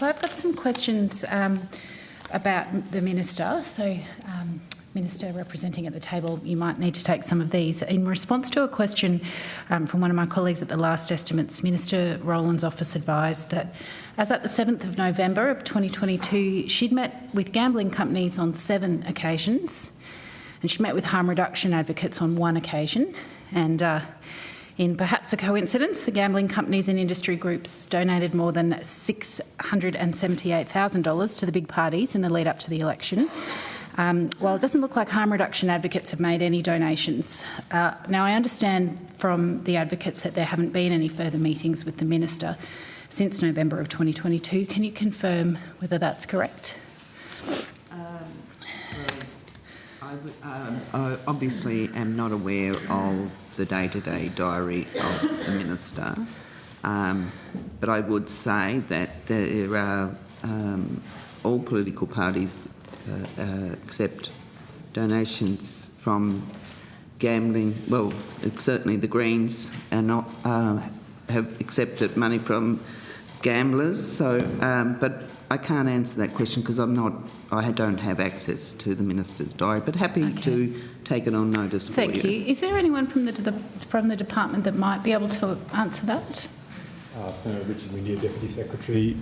look, I've got some questions about the Minister. So, Minister representing at the table, you might need to take some of these. In response to a question from one of my colleagues at the last estimates, Minister Rowland's office advised that as at the 7th of November of 2022, she'd met with gambling companies on 7 occasions, and she met with harm reduction advocates on 1 occasion. And in perhaps a coincidence, the gambling companies and industry groups donated more than $678,000 to the big parties in the lead up to the election. While it doesn't look like harm reduction advocates have made any donations. Now, I understand from the advocates that there haven't been any further meetings with the Minister since November of 2022. Can you confirm whether that's correct? I obviously am not aware of the day-to-day diary of the Minister, but I would say that there are all political parties accept donations from gambling. Well, certainly the Greens are not have accepted money from gamblers. So, but I can't answer that question because I don't have access to the Minister's diary. But happy to take it on notice for you. Thank you. Is there anyone from the department that might be able to answer that? Senator Richard Windia, Deputy Secretary,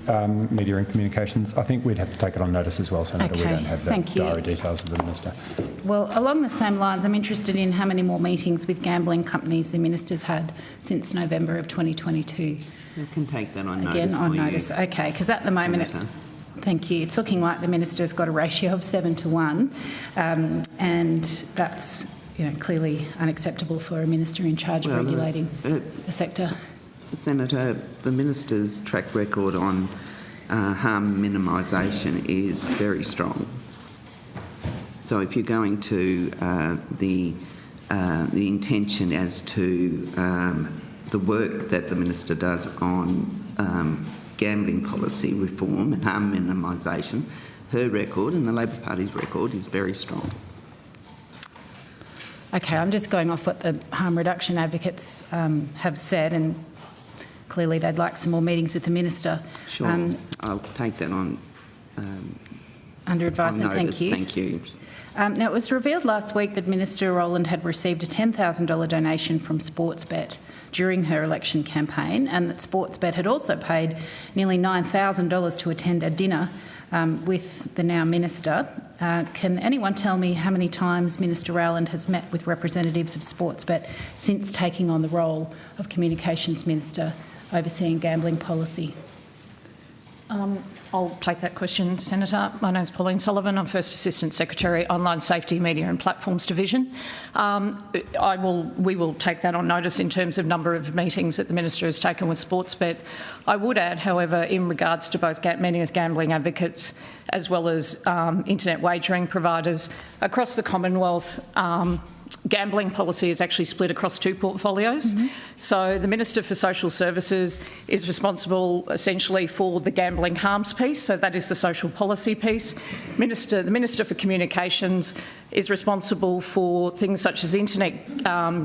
Media and Communications. I think we'd have to take it on notice as well, Senator. We don't have the diary details of the Minister. Well, along the same lines, I'm interested in how many more meetings with gambling companies the Minister's had since November of 2022. I can take that on notice. Again, on notice. You, okay, because at the moment Senator. Thank you. It's looking like the Minister's got a ratio of 7 to 1, and that's clearly unacceptable for a Minister in charge of regulating the sector. Senator, the Minister's track record on harm minimisation is very strong. So if you're going to the intention as to the work that the Minister does on gambling policy reform and harm minimisation, her record and the Labor Party's record is very strong. Okay, I'm just going off what the harm reduction advocates have said, and clearly they'd like some more meetings with the Minister. Sure, I'll take that on under advisement. Notice. Thank you. Thank you. Now, it was revealed last week that Minister Rowland had received a $10,000 donation from Sportsbet during her election campaign, and that Sportsbet had also paid nearly $9,000 to attend a dinner with the now Minister. Can anyone tell me how many times Minister Rowland has met with representatives of Sportsbet since taking on the role of Communications Minister overseeing gambling policy? I'll take that question, Senator. My name's Pauline Sullivan. I'm First Assistant Secretary, Online Safety, Media and Platforms Division. We will take that on notice in terms of number of meetings that the Minister has taken with Sportsbet. I would add, however, in regards to both many as gambling advocates as well as internet wagering providers across the Commonwealth, gambling policy is actually split across 2 portfolios. Mm-hmm. So the Minister for Social Services is responsible essentially for the gambling harms piece, so that is the social policy piece. The Minister for Communications is responsible for things such as Internet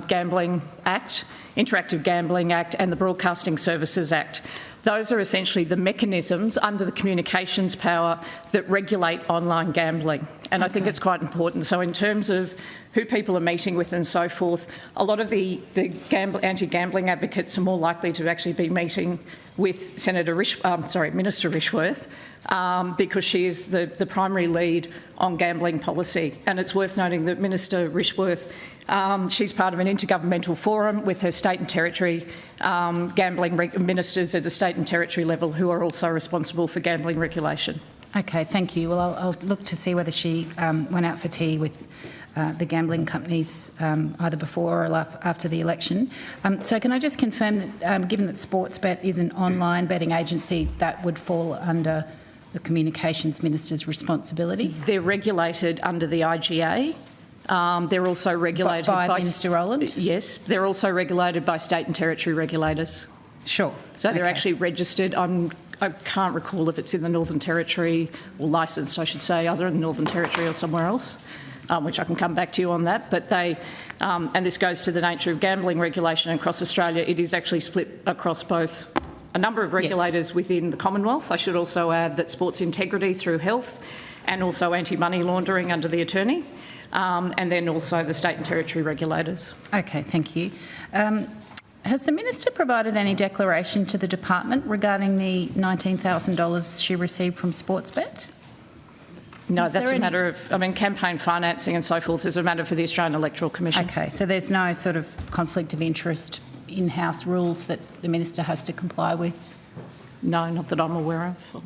Gambling Act, Interactive Gambling Act and the Broadcasting Services Act. Those are essentially the mechanisms under the communications power that regulate online gambling. And I think it's quite important. So in terms of who people are meeting with and so forth, a lot of the anti-gambling advocates are more likely to actually be meeting with Minister Rishworth because she is the primary lead on gambling policy. And it's worth noting that Minister Rishworth, she's part of an intergovernmental forum with her state and territory gambling ministers at the state and territory level who are also responsible for gambling regulation. Okay, thank you. Well, I'll look to see whether she went out for tea with the gambling companies either before or after the election. So can I just confirm that given that Sportsbet is an online betting agency, that would fall under the Communications Minister's responsibility? They're regulated under the IGA. They're also regulated by Minister Rowland? Yes, they're also regulated by state and territory regulators. Sure. So they're actually registered. I can't recall if it's in the Northern Territory or licensed, I should say, either in the Northern Territory or somewhere else, which I can come back to you on that. But they, and this goes to the nature of gambling regulation across Australia, it is actually split across both a number of regulators within the Commonwealth. I should also add that sports integrity through health and also anti-money laundering under the Attorney, and then also the state and territory regulators. Okay, thank you. Has the Minister provided any declaration to the department regarding the $19,000 she received from Sportsbet? No, that's a matter of, campaign financing and so forth is a matter for the Australian Electoral Commission. Okay, so there's no sort of conflict of interest in-house rules that the Minister has to comply with? No, not that I'm aware of.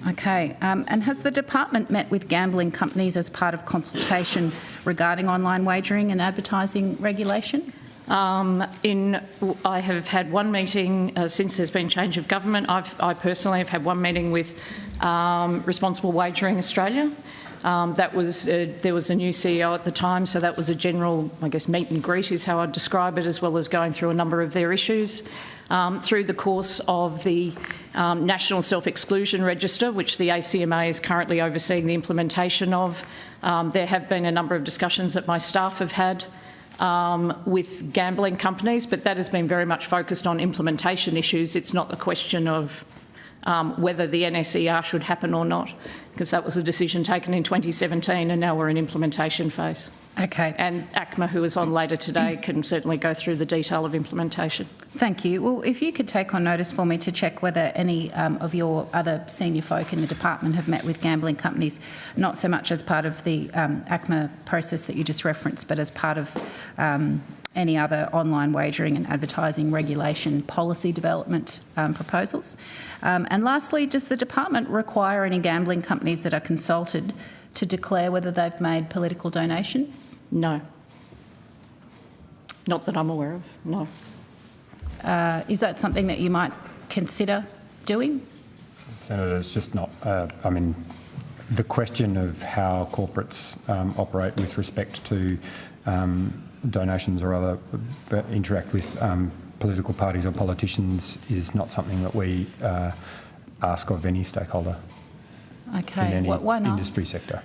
Okay, and has the department met with gambling companies as part of consultation regarding online wagering and advertising regulation? I have had one meeting since there's been change of government. I personally have had one meeting with Responsible Wagering Australia. There was a new CEO at the time, so that was a general, meet and greet is how I'd describe it, as well as going through a number of their issues. Through the course of the National Self-Exclusion Register, which the ACMA is currently overseeing the implementation of, there have been a number of discussions that my staff have had with gambling companies, but that has been very much focused on implementation issues. It's not the question of whether the NSER should happen or not, because that was a decision taken in 2017 and now we're in implementation phase. Okay. And ACMA, who is on later today, can certainly go through the detail of implementation. Thank you. Well, if you could take on notice for me to check whether any of your other senior folk in the department have met with gambling companies, not so much as part of the ACMA process that you just referenced, but as part of any other online wagering and advertising regulation policy development proposals. And lastly, does the department require any gambling companies that are consulted to declare whether they've made political donations? No. Not that I'm aware of, no. Is that something that you might consider doing? Senator, it's just not, the question of how corporates operate with respect to donations or other interact with political parties or politicians is not something that we ask of any stakeholder. Okay, in any why not? Industry sector.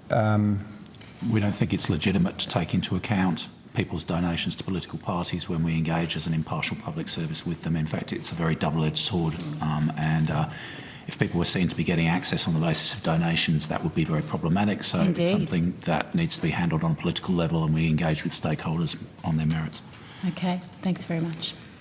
We don't think it's legitimate to take into account people's donations to political parties when we engage as an impartial public service with them. In fact, it's a very double-edged sword, and if people were seen to be getting access on the basis of donations, that would be very problematic. So Indeed. It's something that needs to be handled on a political level, and we engage with stakeholders on their merits. Okay, thanks very much.